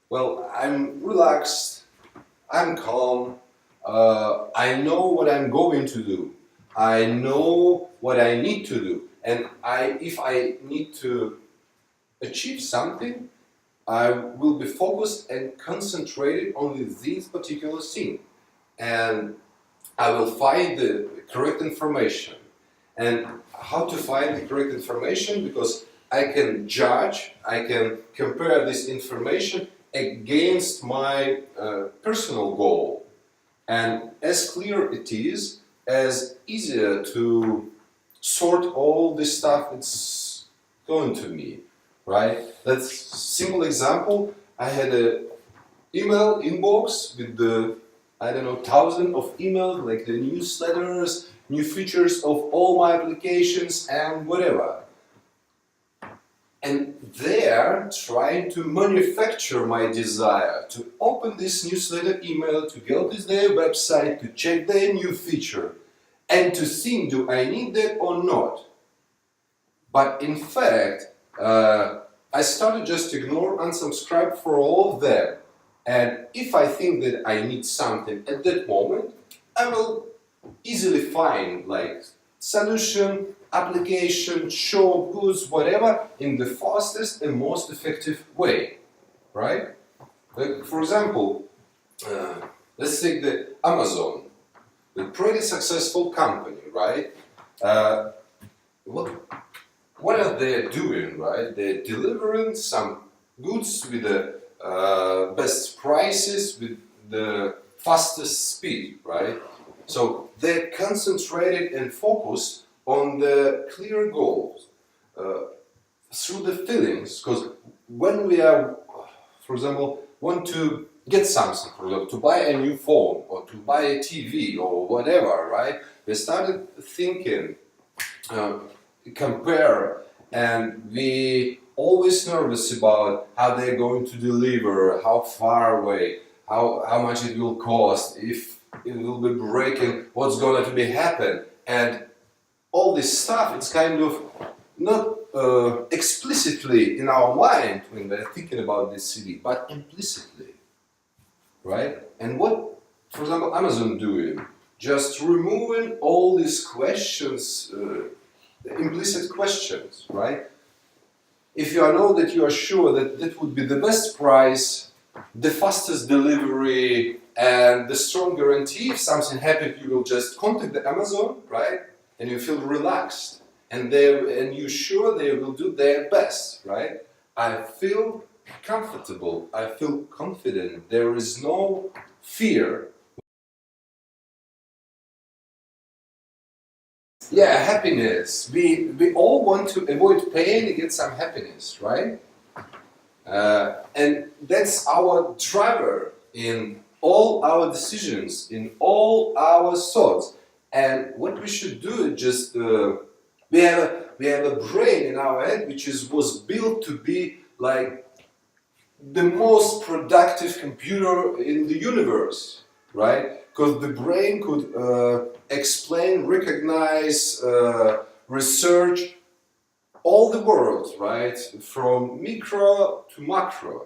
Well, I'm relaxed, I'm calm, I know what I'm going to do, I know what I need to do, and if I need to achieve something, I will be focused and concentrated on this particular thing, and I will find the correct information. And how to find the correct information? Because I can judge, I can compare this information against my personal goal. And as clear it is, as easier to sort all this stuff it's going to me, right? That's simple example. I had a email inbox with the I don't know thousand of emails like the newsletters, new features of all my applications and whatever. And they're trying to manufacture my desire to open this newsletter email, to go to their website, to check their new feature, and to think, do I need that or not? But in fact, I started just to ignore, unsubscribe for all of them. And if I think that I need something at that moment, I will easily find like solution, application, shop, goods, whatever, in the fastest and most effective way, right? Like, for example, let's take the Amazon, a pretty successful company, right? Uh, what what are they doing, right? They're delivering some goods with the best prices, with the fastest speed, right? So they're concentrated and focused on the clear goals through the feelings. Because when we are, for example, want to get something, for example, to buy a new phone or to buy a TV or whatever, right? We started thinking uh, compare, and we always nervous about how they're going to deliver, how far away, how much it will cost, if it will be breaking, what's going to be happen, and all this stuff. It's kind of not explicitly in our mind when we're thinking about this city, but implicitly, right? And what, for example, Amazon doing? Just removing all these questions, implicit questions, right? If you know that you are sure that that would be the best price, the fastest delivery, and the strong guarantee, if something happens, you will just contact the Amazon, right? And you feel relaxed, and you're sure they will do their best, right? I feel comfortable. I feel confident. There is no fear. Yeah, happiness. We all want to avoid pain and get some happiness, right? And that's our driver in all our decisions, in all our thoughts. And what we should do is just we have a brain in our head which was built to be like the most productive computer in the universe, right? Because the brain could explain, recognize, research all the world, right? From micro to macro,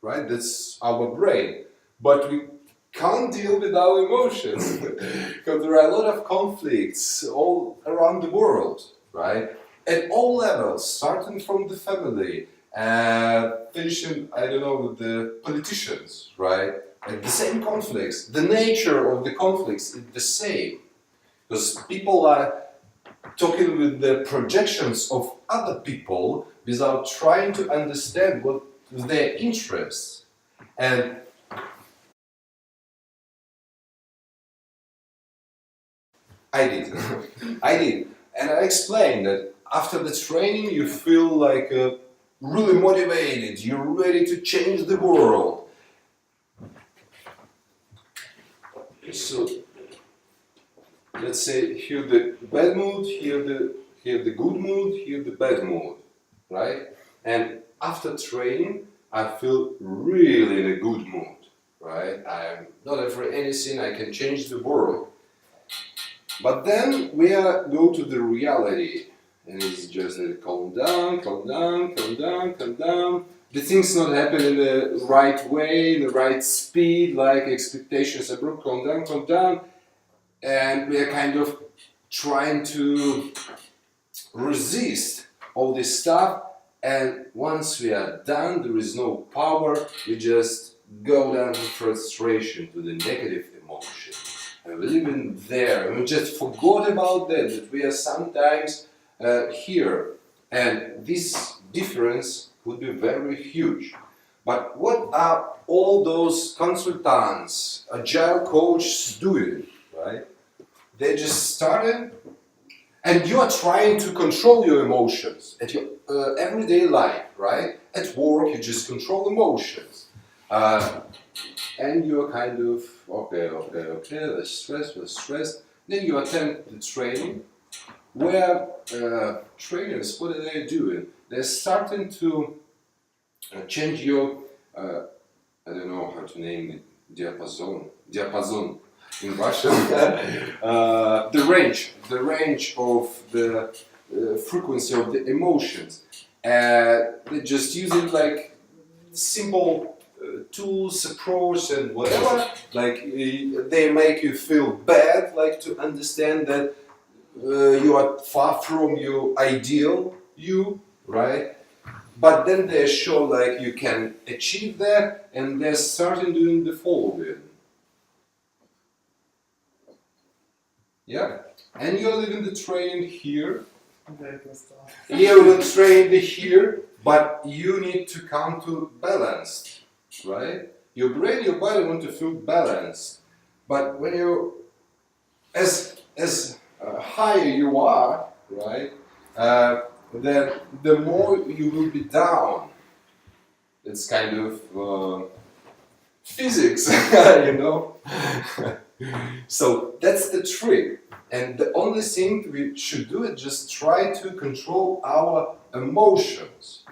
right? That's our brain. But we can't deal with our emotions because there are a lot of conflicts all around the world, right? At all levels, starting from the family, finishing, I don't know, with the politicians, right? And the same conflicts, the nature of the conflicts is the same. Because people are talking with the projections of other people without trying to understand what their interests. And I did. I did. And I explained that after the training, you feel like really motivated, you're ready to change the world. So let's say here the bad mood, here the good mood, here the bad mood, right? And after training, I feel really in a good mood, right? I'm not afraid of anything. I can change the world. But then we go to the reality, and it's just calm down, calm down, calm down, calm down. the things not happen in the right way, in the right speed, like expectations are broken, come down, and we are kind of trying to resist all this stuff. And once we are done, there is no power. We just go down to frustration, to the negative emotion, and we live in there, and we just forgot about that we are sometimes here, and this difference would be very huge. But what are all those consultants, agile coaches doing, right? They just started, and you are trying to control your emotions at your everyday life, right? At work, you just control emotions. And you're kind of, okay, less stress. Then you attend the training, where trainers, what are they doing? They're starting to change your, I don't know how to name it, diapason in Russian, the range of the frequency of the emotions. They just use it like simple tools, approach, and whatever. Like they make you feel bad, like to understand that you are far from your ideal you, right? But then they show like you can achieve that, and they're starting doing the following. Yeah, and you're living the training here. You will train the here, but you need to come to balanced, right? Your brain, your body want to feel balanced, but when you, as higher you are, right, then the more you will be down. It's kind of physics, you know. So that's the trick, and the only thing we should do is just try to control our emotions.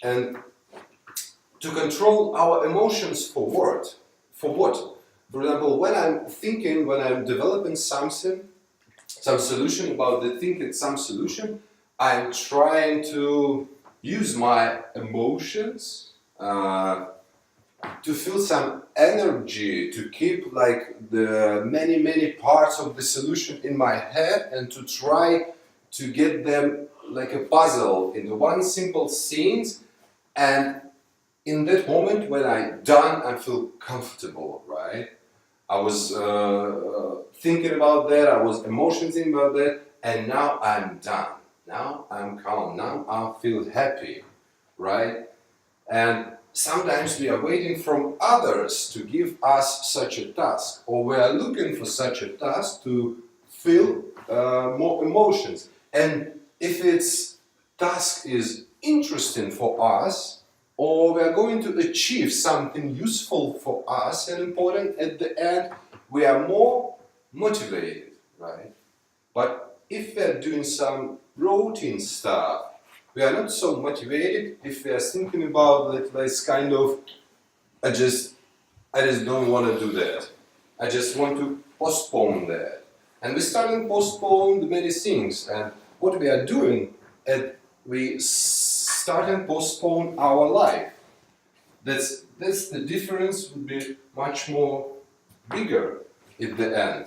And to control our emotions for what? For what? For example, when I'm thinking, when I'm developing something, some solution about the thinking, some solution, I'm trying to use my emotions to feel some energy, to keep like the many parts of the solution in my head, and to try to get them like a puzzle in the one simple scenes. And in that moment when I'm done, I feel comfortable, right? I was thinking about that, I was emotioning about that, and now I'm done. Now I'm calm, now I feel happy, right? And sometimes we are waiting from others to give us such a task, or we are looking for such a task to feel more emotions. And if its task is interesting for us, or we are going to achieve something useful for us and important at the end, we are more motivated, right? But if we are doing some routine stuff, we are not so motivated. If we are thinking about that, like kind of, I just don't want to do that. I just want to postpone that. And we start to postpone the many things. And what we are doing, we start and postpone our life. That's the difference would be much more bigger at the end.